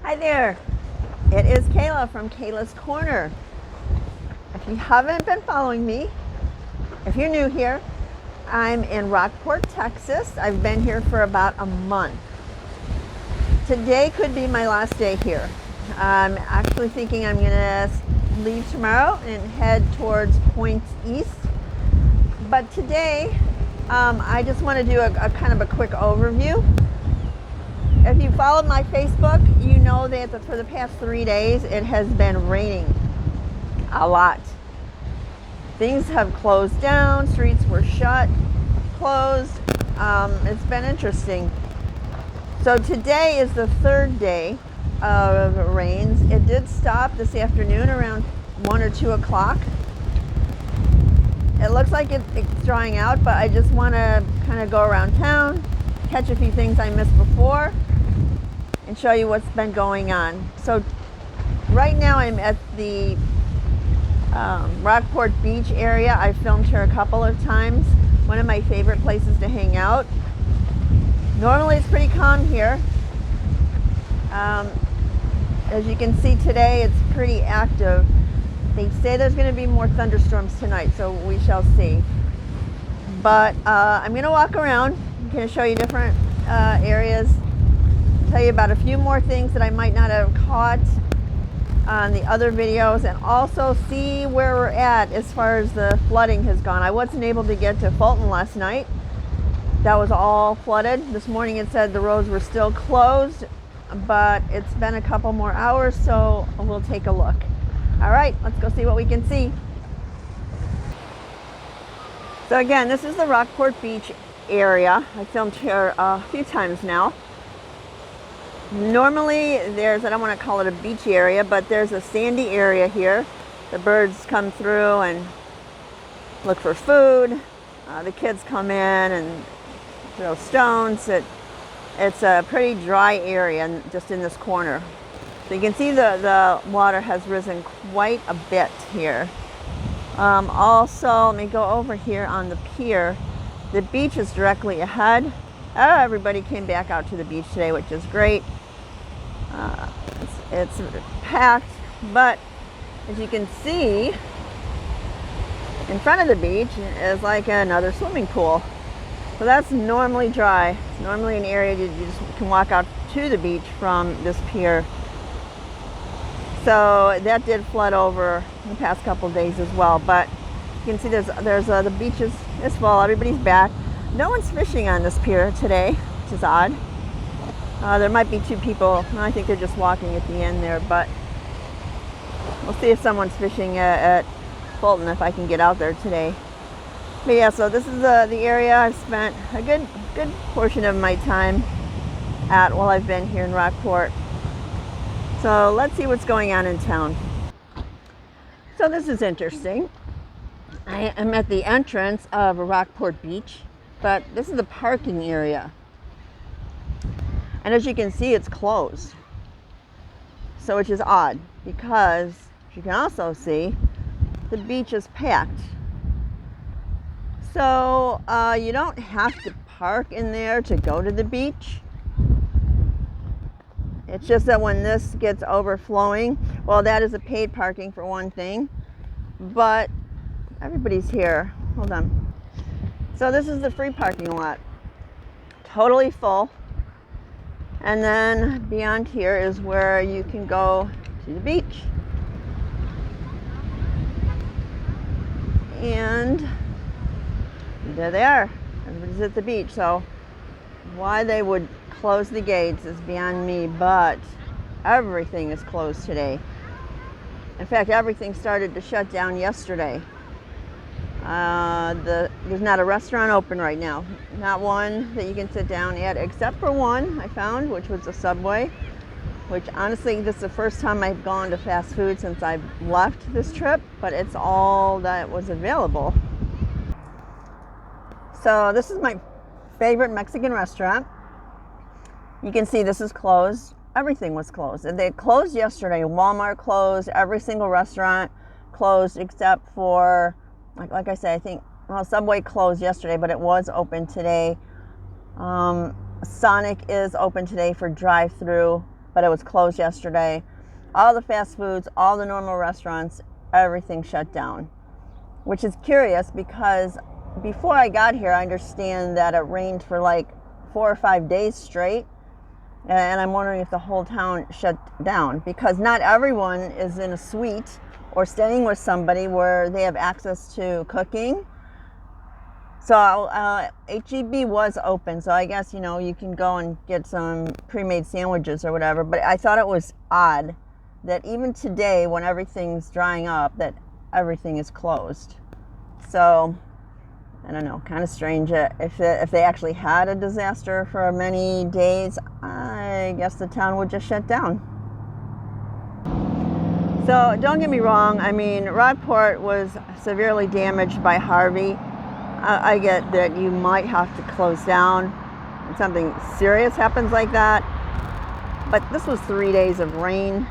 Hi there, it is Kayla from Kayla's Corner. If you haven't been following me, if you're new here, I'm in Rockport, Texas. I've been here for about a month. Today could be my last day here. I'm actually thinking I'm gonna leave tomorrow and head towards Point East. But today, I just want to do a kind of a quick overview. If you followed my Facebook, you know that for the past 3 days it has been raining a lot. Things have closed down, streets were shut, closed. It's been interesting. So today is the third day of rains. It did stop this afternoon around 1 or 2 o'clock. It looks like it's drying out, but I just want to kind of go around town, catch a few things I missed before, and show you what's been going on. So right now I'm at the Rockport Beach area. I filmed here a couple of times. One of my favorite places to hang out. Normally it's pretty calm here. As you can see today, it's pretty active. They say there's going to be more thunderstorms tonight, so we shall see. But I'm going to walk around. I'm going to show you different areas, tell you about a few more things that I might not have caught on the other videos, and also see where we're at as far as the flooding has gone. I wasn't able to get to Fulton last night. That was all flooded. This morning it said the roads were still closed, but it's been a couple more hours, so we'll take a look. All right, let's go see what we can see. So again, this is the Rockport Beach area. I filmed here a few times now. Normally there's, I don't want to call it a beach area, but there's a sandy area here. The birds come through and look for food. The kids come in and throw stones. It's a pretty dry area just in this corner. So you can see the water has risen quite a bit here. Also, let me go over here on the pier. The beach is directly ahead. Everybody came back out to the beach today, which is great. It's packed, but as you can see, in front of the beach is like another swimming pool. So that's normally dry. It's normally an area you just can walk out to the beach from this pier. So that did flood over the past couple days as well. But you can see there's the beach is full. Everybody's back. No one's fishing on this pier today, which is odd. There might be 2 people. I think they're just walking at the end there, but we'll see if someone's fishing at Fulton if I can get out there today. But yeah, so this is the area I've spent a good portion of my time at while I've been here in Rockport. So let's see what's going on in town. So this is interesting. I am at the entrance of Rockport Beach, but this is the parking area. And as you can see, it's closed. So which is odd because you can also see the beach is packed. So you don't have to park in there to go to the beach. It's just that when this gets overflowing, well, that is a paid parking for one thing, but everybody's here. Hold on. So this is the free parking lot. Totally full. And then beyond here is where you can go to the beach. And there they are. Everybody's at the beach. So why they would close the gates is beyond me, but everything is closed today. In fact, everything started to shut down yesterday. There's not a restaurant open right now. Not one that you can sit down at, except for one I found, which was a Subway, which honestly, this is the first time I've gone to fast food since I've left this trip, but it's all that was available. So this is my favorite Mexican restaurant. You can see this is closed. Everything was closed. And they closed yesterday. Walmart closed. Every single restaurant closed except for, like I said, I think, well, Subway closed yesterday, but it was open today. Sonic is open today for drive-through, but it was closed yesterday. All the fast foods, all the normal restaurants, everything shut down, which is curious because before I got here, I understand that it rained for like 4 or 5 days straight. And I'm wondering if the whole town shut down, because not everyone is in a suite or staying with somebody where they have access to cooking. So HEB was open, so I guess, you know, you can go and get some pre-made sandwiches or whatever. But I thought it was odd that even today, when everything's drying up, that everything is closed. So I don't know, kind of strange. If they actually had a disaster for many days, I guess the town would just shut down. So don't get me wrong, I mean, Rockport was severely damaged by Harvey. I get that you might have to close down when something serious happens like that. But this was 3 days of rain,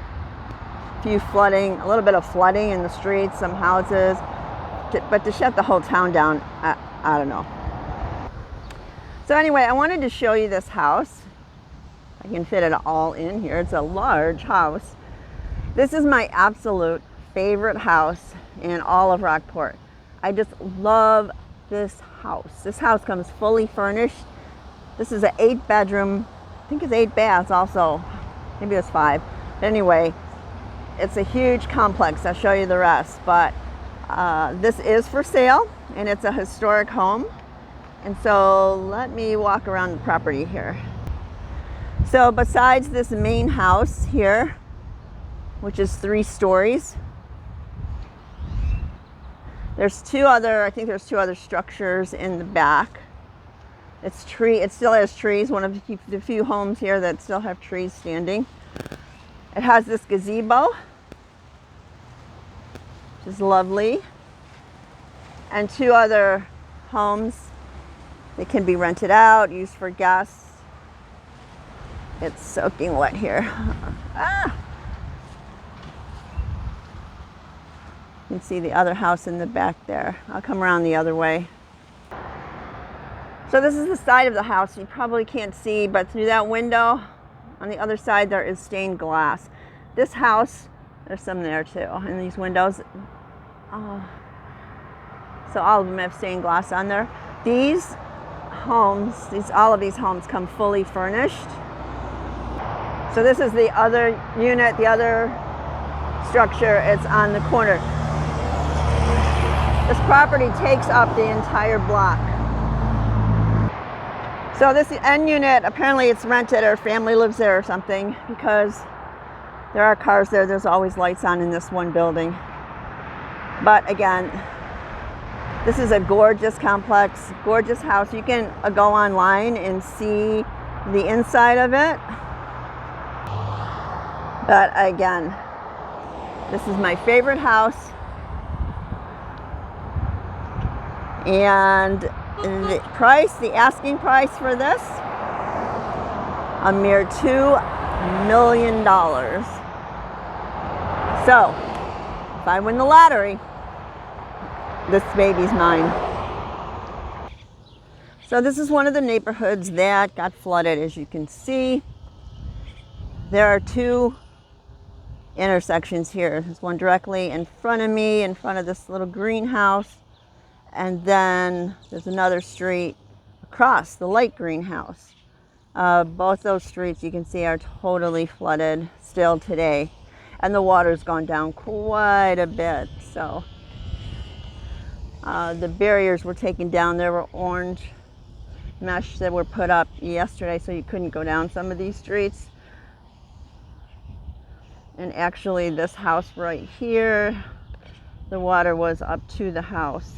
a little bit of flooding in the streets, some houses. But to shut the whole town down, I don't know. So anyway, I wanted to show you this house. I can fit it all in here. It's a large house. This is my absolute favorite house in all of Rockport. I just love this house. This house comes fully furnished. This is an 8-bedroom, I think it's 8 baths also. Maybe it's 5. But anyway, it's a huge complex. I'll show you the rest. But this is for sale, and it's a historic home. And so let me walk around the property here. So besides this main house here, which is 3 stories, I think there's two other structures in the back. It still has trees, one of the few homes here that still have trees standing. It has this gazebo, which is lovely, and 2 other homes. They can be rented out, used for guests. It's soaking wet here. You can see the other house in the back there. I'll come around the other way. So this is the side of the house. You probably can't see, but through that window on the other side there is stained glass. This house, there's some there too, and these windows. So all of them have stained glass on there. These homes, all of these homes come fully furnished. So this is the other unit, the other structure. It's on the corner. This property takes up the entire block. So this end unit, apparently it's rented or family lives there or something, because there are cars there. There's always lights on in this one building. But again, this is a gorgeous complex, gorgeous house. You can go online and see the inside of it. But again, this is my favorite house. And the asking price for this, a mere $2 million. So, if I win the lottery, this baby's mine. So this is one of the neighborhoods that got flooded, as you can see. There are 2 intersections here. There's one directly in front of me, in front of this little greenhouse. And then there's another street across, the light greenhouse. Both those streets you can see are totally flooded still today. And the water's gone down quite a bit. So the barriers were taken down. There were orange mesh that were put up yesterday so you couldn't go down some of these streets. And actually this house right here, the water was up to the house.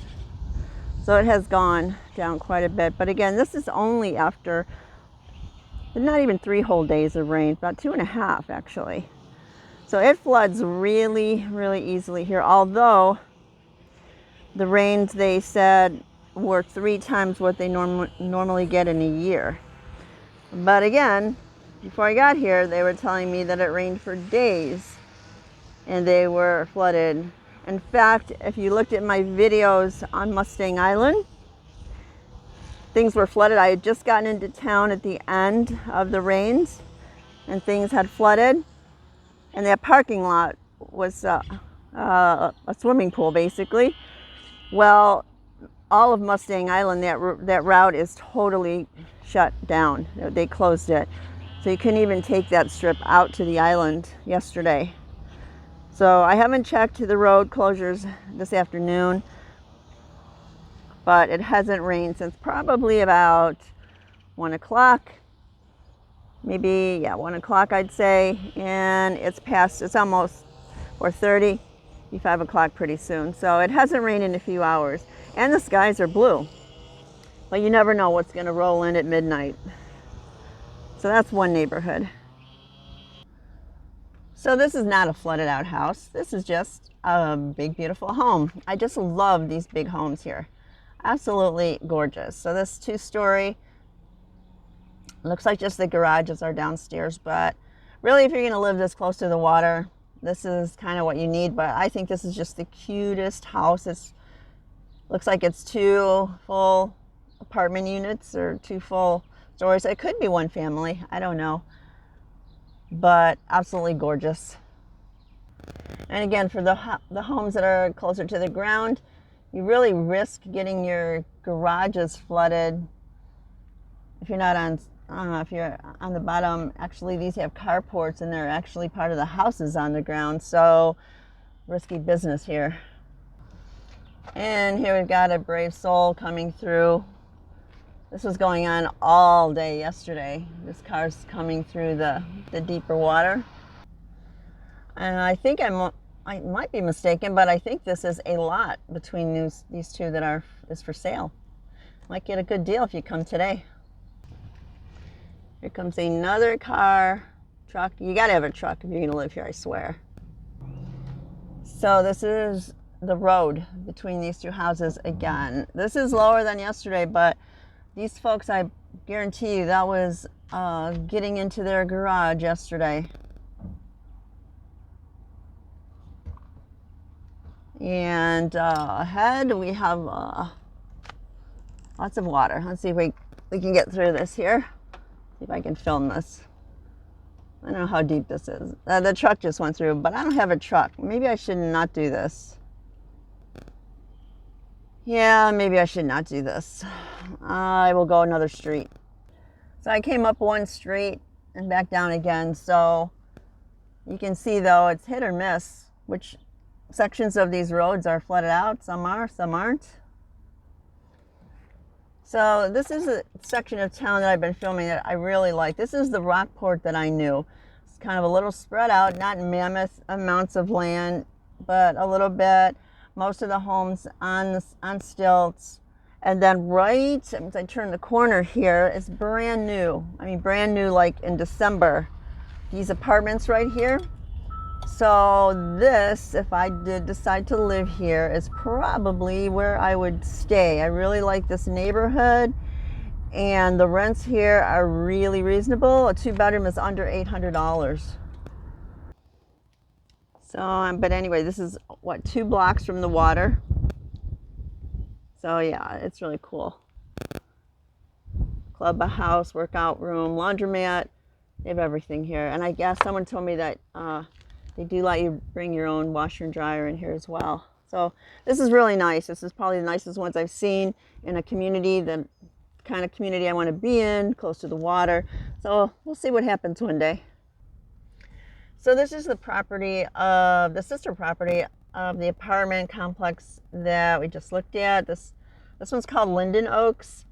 So it has gone down quite a bit. But again, this is only after not even 3 whole days of rain, about 2.5 actually. So it floods really, really easily here. Although the rains, they said, were 3 times what they normally get in a year. But again, before I got here, they were telling me that it rained for days and they were flooded. In fact, if you looked at my videos on Mustang Island, things were flooded. I had just gotten into town at the end of the rains, and things had flooded, and that parking lot was a swimming pool basically. Well, all of Mustang Island, that route is totally shut down. They closed it. So you couldn't even take that strip out to the island yesterday. So I haven't checked the road closures this afternoon, but it hasn't rained since probably about 1 o'clock. Maybe, yeah, 1 o'clock I'd say. And it's almost 4:30, be 5 o'clock pretty soon. So it hasn't rained in a few hours. And the skies are blue. But you never know what's going to roll in at midnight. So that's one neighborhood. So this is not a flooded out house. This is just a big, beautiful home. I just love these big homes here. Absolutely gorgeous. So this 2-story, looks like just the garages are downstairs, but really if you're going to live this close to the water, this is kind of what you need. But I think this is just the cutest house. It looks like it's 2 full apartment units or 2 full stories. It could be 1 family, I don't know, but absolutely gorgeous. And again, for the homes that are closer to the ground, you really risk getting your garages flooded if you're not on if you're on the bottom. Actually, these have carports and they're actually part of the houses on the ground, so risky business here. And here we've got a brave soul coming through. This was going on all day yesterday. This car's coming through the deeper water. And I think I might be mistaken, but I think this is a lot between these two that is for sale. Might get a good deal if you come today. Here comes another truck. You gotta have a truck if you're gonna live here, I swear. So this is the road between these 2 houses again. This is lower than yesterday, but these folks, I guarantee you, that was getting into their garage yesterday. And ahead we have lots of water. Let's see if we can get through this here. See if I can film this. I don't know how deep this is. The truck just went through, but I don't have a truck. Maybe I should not do this. Yeah, maybe I should not do this. I will go another street. So I came up 1 street and back down again. So you can see, though, it's hit or miss which sections of these roads are flooded out. Some are, some aren't. So this is a section of town that I've been filming that I really like. This is the Rockport that I knew. It's kind of a little spread out, not mammoth amounts of land, but a little bit. Most of the homes on stilts. And then right as I turn the corner here, it's brand new. I mean, brand new like in December. These apartments right here. So this, if I did decide to live here, is probably where I would stay. I really like this neighborhood, and the rents here are really reasonable. A 2-bedroom is under $800. So, but anyway, this is what, 2 blocks from the water. So yeah, it's really cool. Clubhouse, workout room, laundromat. They have everything here. And I guess someone told me that they do let you bring your own washer and dryer in here as well. So this is really nice. This is probably the nicest ones I've seen in a community, the kind of community I want to be in, close to the water. So we'll see what happens one day. So this is the property of the sister property of the apartment complex that we just looked at. This one's called Linden Oaks.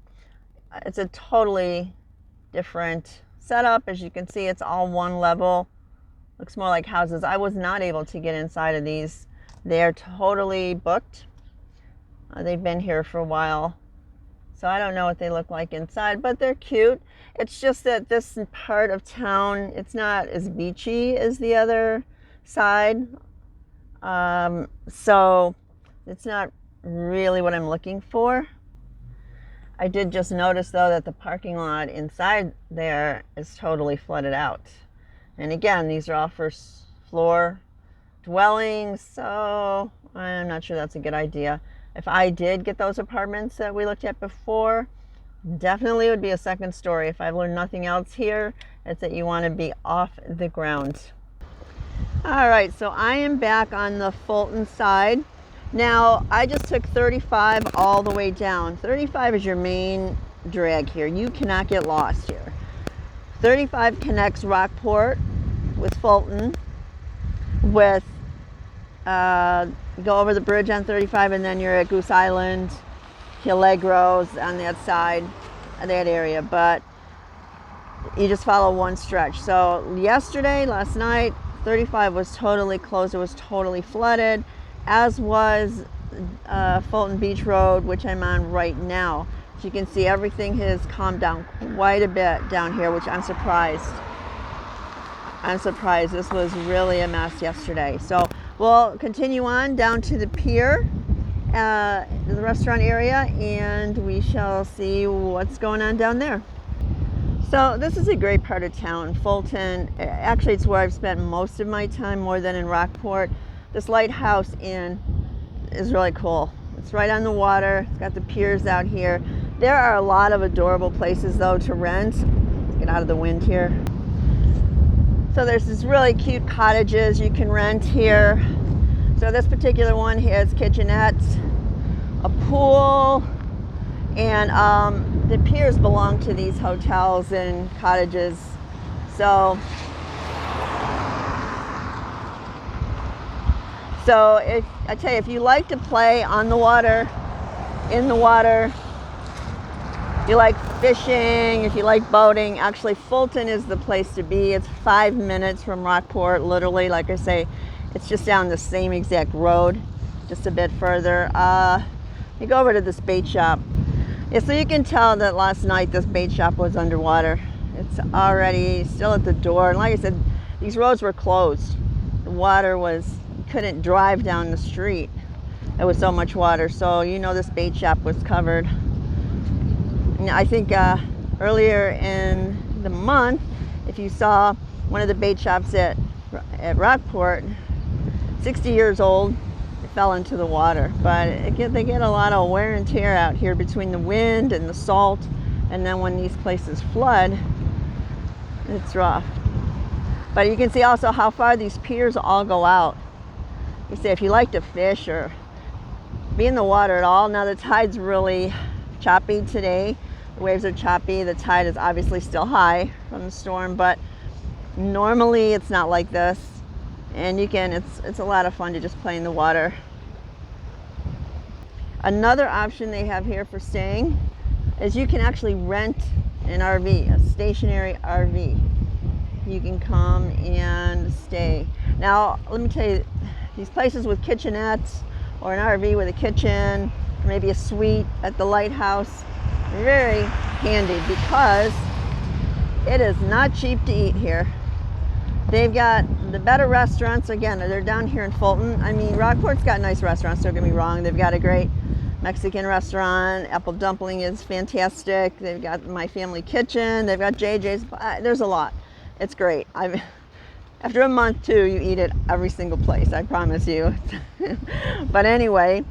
It's a totally different setup. As you can see, it's all 1 level. Looks more like houses. I was not able to get inside of these. They're totally booked. They've been here for a while. So I don't know what they look like inside, but they're cute. It's just that this part of town, it's not as beachy as the other side. So it's not really what I'm looking for. I did just notice, though, that the parking lot inside there is totally flooded out. And again, these are all first floor dwellings, so I'm not sure that's a good idea. If I did get those apartments that we looked at before, definitely would be a 2nd story. If I've learned nothing else here, It's that you want to be off the ground. All right, so I am back on the Fulton side. Now, I just took 35 all the way down. 35 is your main drag here. You cannot get lost here. 35 connects Rockport with Fulton, with go over the bridge on 35, and then you're at Goose Island, Hillegros on that side, that area. But you just follow one stretch. So last night, 35 was totally closed. It was totally flooded, as was Fulton Beach Road, which I'm on right now. As you can see, everything has calmed down quite a bit down here, which I'm surprised. This was really a mess yesterday. So we'll continue on down to the pier, the restaurant area, and we shall see what's going on down there. So this is a great part of town, Fulton. Actually, it's where I've spent most of my time, more than in Rockport. This Lighthouse Inn is really cool. It's right on the water. It's got the piers out here. There are a lot of adorable places, though, to rent. Let's get out of the wind here. So there's these really cute cottages you can rent here. So this particular one has kitchenettes, a pool, and the piers belong to these hotels and cottages. So if I tell you, if you like to play on the water, in the water, if you like fishing, if you like boating, actually Fulton is the place to be. It's 5 minutes from Rockport, literally. Like I say, it's just down the same exact road, just a bit further. You go over to this bait shop. Yeah, so you can tell that last night this bait shop was underwater. It's already still at the door. And like I said, these roads were closed. The water was, you couldn't drive down the street. There was so much water. So you know this bait shop was covered. And I think earlier in the month, if you saw one of the bait shops at Rockport, 60 years old, it fell into the water. But they get a lot of wear and tear out here between the wind and the salt, and then when these places flood, it's rough. But you can see also how far these piers all go out. You see, if you like to fish or be in the water at all, now the tide's really choppy today. The waves are choppy. The tide is obviously still high from the storm, but normally it's not like this. And it's a lot of fun to just play in the water. Another option they have here for staying is you can actually rent an RV, a stationary RV. You can come and stay. Now, let me tell you, these places with kitchenettes or an RV with a kitchen, maybe a suite at the lighthouse, very handy because it is not cheap to eat here. They've got the better restaurants. Again, they're down here in Fulton. I mean, Rockport's got nice restaurants, don't get me wrong. They've got a great Mexican restaurant. Apple Dumpling is fantastic. They've got My Family Kitchen. They've got JJ's. There's a lot. It's great. After a month, too, you eat at every single place, I promise you. But anyway,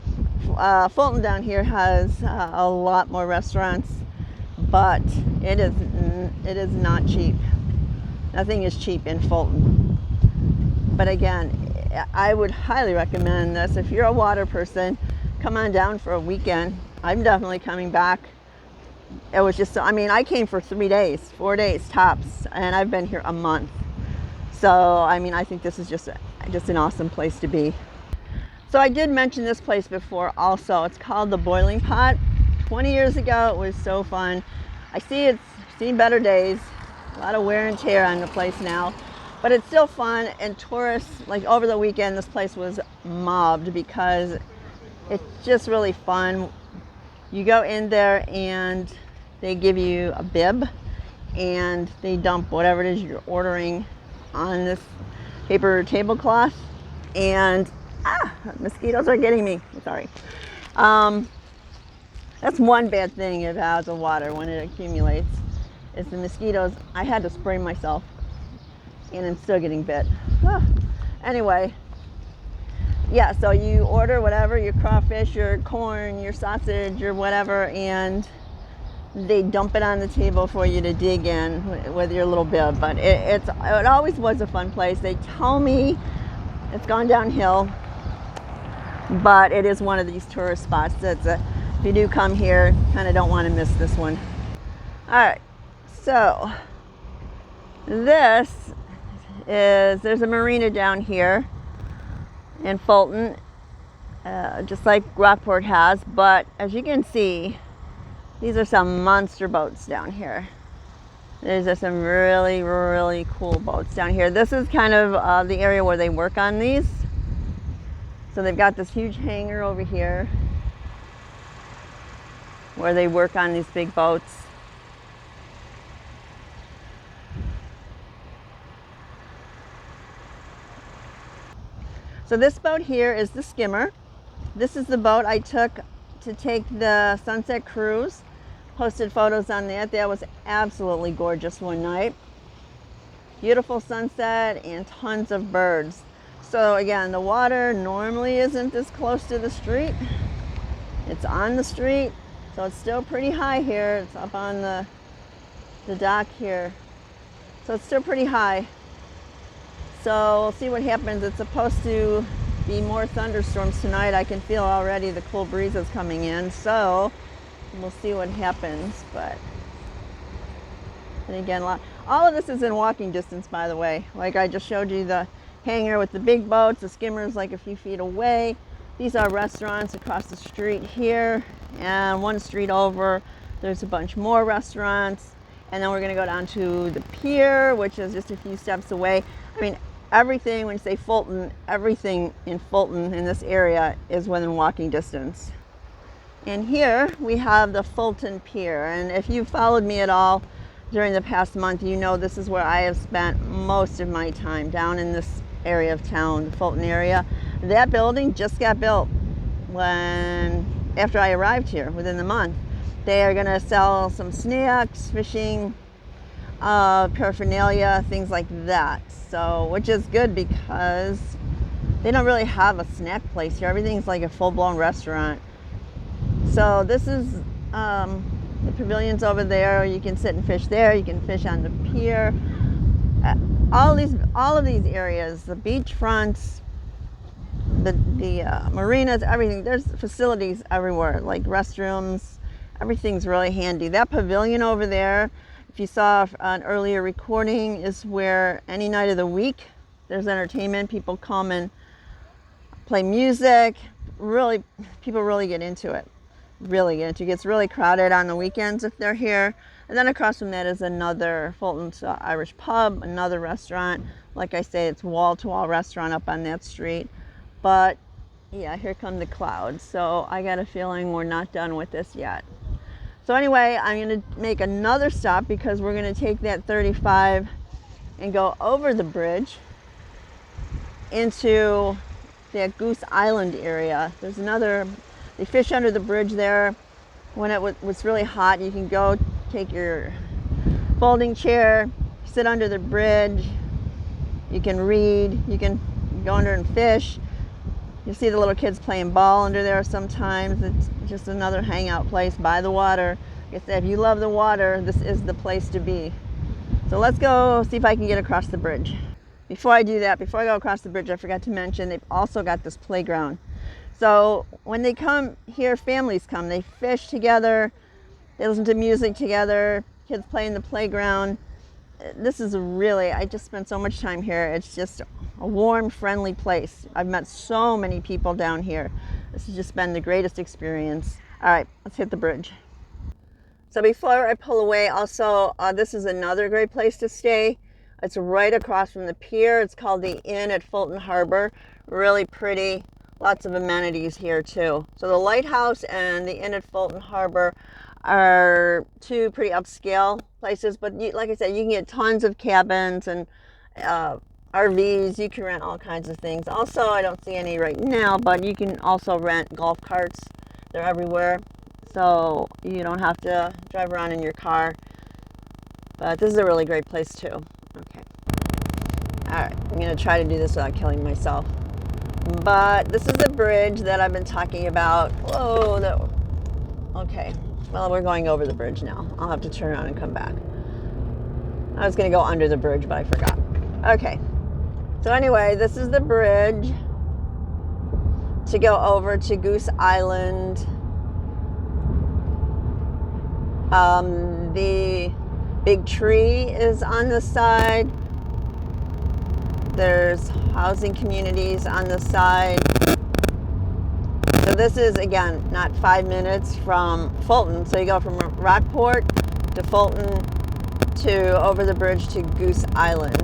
Fulton down here has a lot more restaurants, but it is not cheap. Nothing is cheap in Fulton. But again, I would highly recommend this. If you're a water person, come on down for a weekend. I'm definitely coming back. It was just, I came for 3 days, 4 days tops, and I've been here a month. So, I think this is just an awesome place to be. So I did mention this place before also. It's called the Boiling Pot. 20 years ago, it was so fun. I see it's seen better days. A lot of wear and tear on the place now, but it's still fun. And tourists, like over the weekend, this place was mobbed because it's just really fun. You go in there and they give you a bib and they dump whatever it is you're ordering on this paper tablecloth, and mosquitoes are getting me. Sorry. That's one bad thing about the water when it accumulates. Is the mosquitoes. I had to spray myself and I'm still getting bit. Anyway, yeah, so you order whatever, your crawfish, your corn, your sausage, or whatever, and they dump it on the table for you to dig in with your little bib. But it always was a fun place. They tell me it's gone downhill, but it is one of these tourist spots that's if you do come here, kind of don't want to miss this one. All right, so there's a marina down here in Fulton, just like Rockport has, but as you can see, these are some monster boats down here. There's some really, really cool boats down here. This is kind of the area where they work on these. So they've got this huge hangar over here where they work on these big boats. So this boat here is the skimmer. This is the boat I took to take the sunset cruise. Posted photos on that. That was absolutely gorgeous one night. Beautiful sunset and tons of birds. So again, the water normally isn't this close to the street. It's on the street, so it's still pretty high here. It's up on the dock here. So it's still pretty high. So we'll see what happens. It's supposed to be more thunderstorms tonight. I can feel already the cool breezes coming in. So we'll see what happens. But and again, all of this is in walking distance, by the way. Like I just showed you the hangar with the big boats. The skimmer's like a few feet away. These are restaurants across the street here, and one street over there's a bunch more restaurants, and then we're going to go down to the pier, which is just a few steps away. I mean, everything, when you say Fulton, everything in Fulton in this area is within walking distance. And here we have the Fulton Pier, and if you've followed me at all during the past month, you know this is where I have spent most of my time, down in this area of town, the Fulton area. That building just got built after I arrived here, within the month. They are going to sell some snacks, fishing paraphernalia, things like that. So, which is good because they don't really have a snack place here. Everything's like a full-blown restaurant. So this is the pavilion's over there. You can sit and fish there. You can fish on the pier. All of these areas, the beach fronts, the marinas, everything. There's facilities everywhere, like restrooms. Everything's really handy. That pavilion over there, if you saw an earlier recording, is where any night of the week there's entertainment. People come and play music. Really, people really get into it. It gets really crowded on the weekends if they're here. And then across from that is another Fulton's Irish pub, another restaurant. Like I say, it's wall-to-wall restaurant up on that street. But yeah, here come the clouds. So I got a feeling we're not done with this yet. So anyway, I'm going to make another stop because we're going to take that 35 and go over the bridge into that Goose Island area. There's they fish under the bridge there. When it was really hot, you can go take your folding chair, sit under the bridge. You can read. You can go under and fish. You see the little kids playing ball under there sometimes. It's just another hangout place by the water. Like I said, if you love the water, this is the place to be. So let's go see if I can get across the bridge. Before I do that, before I go across the bridge, I forgot to mention they've also got this playground. So when they come here, families come, they fish together, they listen to music together, kids play in the playground. This is I just spent so much time here. It's just a warm, friendly place. I've met so many people down here. This has just been the greatest experience. All right, let's hit the bridge. So before I pull away, also, this is another great place to stay. It's right across from the pier. It's called the Inn at Fulton Harbor. Really pretty. Lots of amenities here too. So the lighthouse and the Inn at Fulton Harbor are two pretty upscale places, but like I said, you can get tons of cabins and RVs. You can rent all kinds of things. Also, I don't see any right now, but you can also rent golf carts. They're everywhere, so you don't have to drive around in your car. But this is a really great place too. Okay. All right, I'm going to try to do this without killing myself. But this is a bridge that I've been talking about. Whoa, okay. Well, we're going over the bridge now. I'll have to turn around and come back. I was going to go under the bridge, but I forgot. Okay. So anyway, this is the bridge to go over to Goose Island. The big tree is on the side. There's housing communities on the side. So this is, again, not 5 minutes from Fulton. So you go from Rockport to Fulton to over the bridge to Goose Island.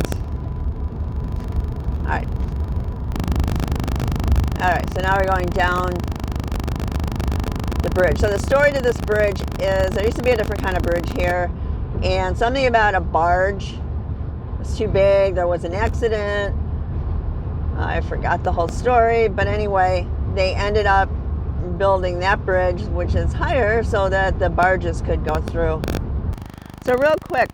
All right. All right, so now we're going down the bridge. So the story to this bridge is there used to be a different kind of bridge here, and something about a barge was too big. There was an accident. I forgot the whole story, but anyway, they ended up building that bridge, which is higher, so that the barges could go through. So real quick,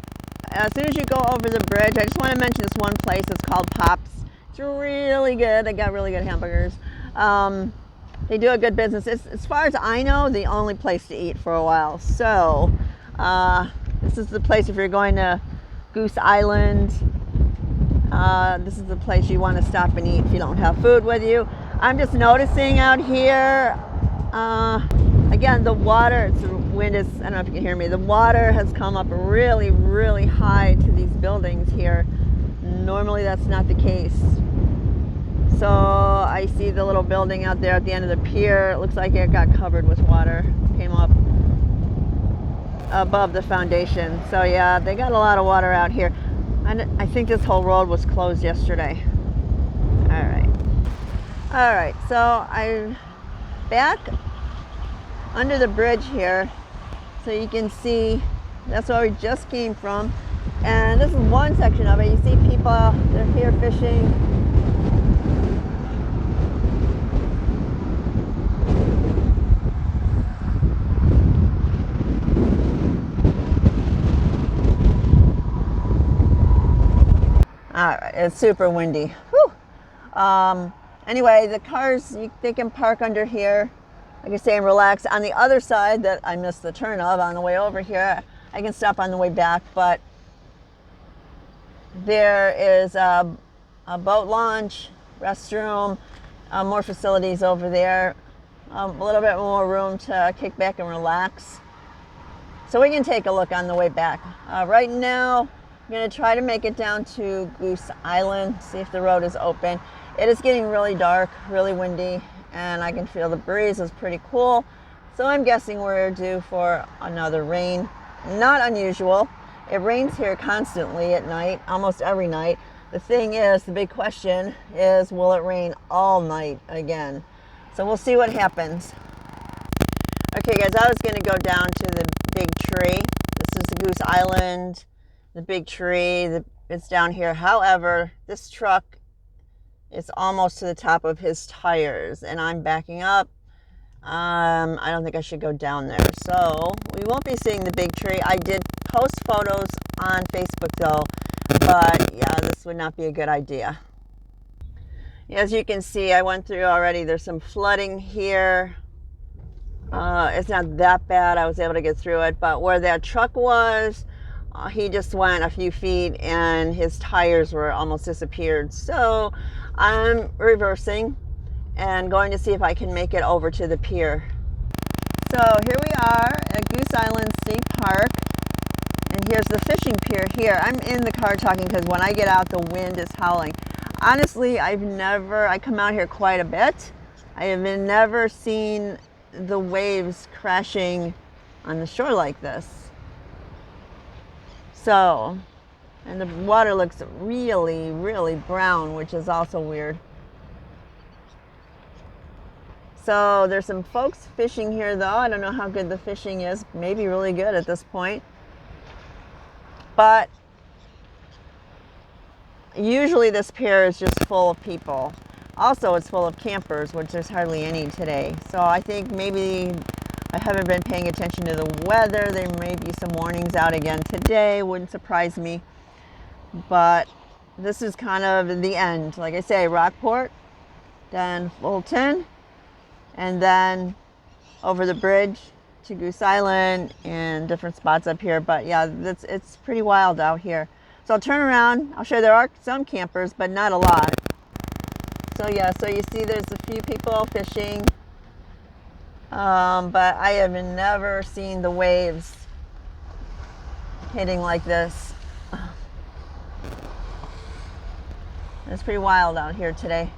as soon as you go over the bridge, I just want to mention this one place. It's called Pops. It's really good. They got really good hamburgers. They do a good business. It's, as far as I know, the only place to eat for a while. So this is the place if you're going to Goose Island. This is the place you want to stop and eat if you don't have food with you. I'm just noticing out here, again, the water, the wind is, I don't know if you can hear me, the water has come up really, really high to these buildings here. Normally that's not the case. So I see the little building out there at the end of the pier. It looks like it got covered with water. Came up above the foundation. So yeah, they got a lot of water out here. And I think this whole road was closed yesterday. All right, so I'm back under the bridge here. So you can see that's where we just came from. And this is one section of it. You see people, they're here fishing. All right, it's super windy. Whew. Anyway, the cars, they can park under here, like I say, and relax. On the other side that I missed the turn of on the way over here, I can stop on the way back, but there is a boat launch, restroom, more facilities over there, a little bit more room to kick back and relax. So we can take a look on the way back. Right now, I'm going to try to make it down to Goose Island, see if the road is open. It is getting really dark, really windy, and I can feel the breeze is pretty cool. So I'm guessing we're due for another rain. Not unusual. It rains here constantly at night, almost every night. The thing is, the big question is, will it rain all night again? So we'll see what happens. Okay guys, I was going to go down to the big tree. This is the Goose Island, the big tree, it's down here. However, this truck is almost to the top of his tires and I'm backing up. I don't think I should go down there. So we won't be seeing the big tree. I did post photos on Facebook though, but yeah, this would not be a good idea. As you can see, I went through already. There's some flooding here. It's not that bad. I was able to get through it, but where that truck was, he just went a few feet and his tires were almost disappeared. So I'm reversing and going to see if I can make it over to the pier. So here we are at Goose Island State Park, and here's the fishing pier here. I'm in the car talking because when I get out, the wind is howling. Honestly, I come out here quite a bit. I have never seen the waves crashing on the shore like this. So, and the water looks really, really brown, which is also weird. So there's some folks fishing here though. I don't know how good the fishing is. Maybe really good at this point. But usually this pier is just full of people. Also, it's full of campers, which there's hardly any today. So I think maybe I haven't been paying attention to the weather. There may be some warnings out again today. Wouldn't surprise me. But this is kind of the end. Like I say, Rockport, then Fulton, and then over the bridge to Goose Island and different spots up here. But yeah, it's pretty wild out here. So I'll turn around. I'll show you there are some campers, but not a lot. So yeah, so you see there's a few people fishing. But I have never seen the waves hitting like this. It's pretty wild out here today.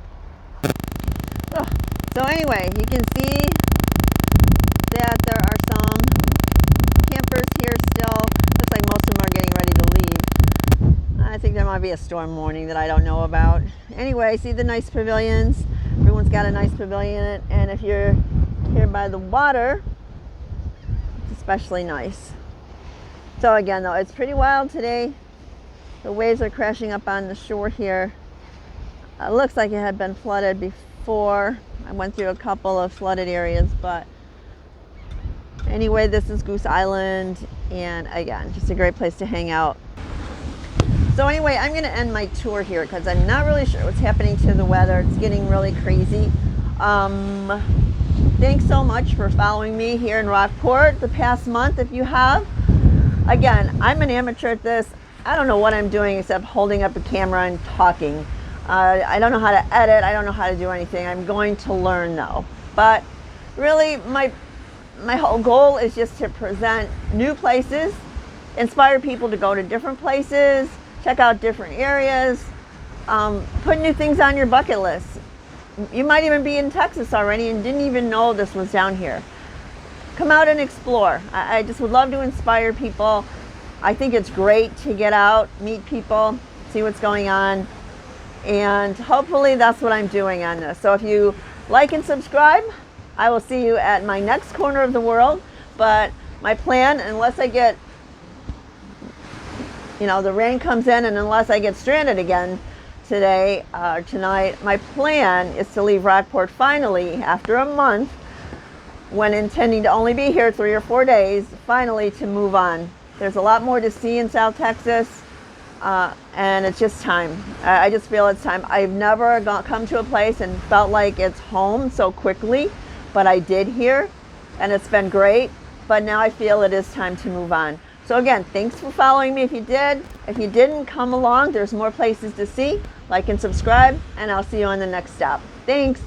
Ugh. So anyway, you can see that there are some campers here still. Looks like most of them are getting ready to leave. I think there might be a storm warning that I don't know about. Anyway, see the nice pavilions. Everyone's got a nice pavilion, and if you're here by the water, it's especially nice. So again though, it's pretty wild today. The waves are crashing up on the shore here. It looks like it had been flooded before. I went through a couple of flooded areas, but anyway, this is Goose Island, and again, just a great place to hang out. So anyway, I'm going to end my tour here because I'm not really sure what's happening to the weather. It's getting really crazy. Thanks so much for following me here in Rockport the past month, if you have. Again, I'm an amateur at this. I don't know what I'm doing except holding up a camera and talking. I don't know how to edit. I don't know how to do anything. I'm going to learn though. But really, my whole goal is just to present new places, inspire people to go to different places, check out different areas, put new things on your bucket list. You might even be in Texas already and didn't even know this was down here. Come out and explore. I just would love to inspire people. I think it's great to get out, meet people, see what's going on, and hopefully that's what I'm doing on this. So if you like and subscribe, I will see you at my next corner of the world. But my plan, unless I get, the rain comes in, and unless I get stranded again today or tonight, my plan is to leave Rockport finally after a month, when intending to only be here 3 or 4 days, finally to move on. There's a lot more to see in South Texas, and it's just time. I just feel it's time. I've never come to a place and felt like it's home so quickly, but I did here, and it's been great. But now I feel it is time to move on. So again, thanks for following me if you did. If you didn't, come along. There's more places to see. Like and subscribe, and I'll see you on the next stop. Thanks.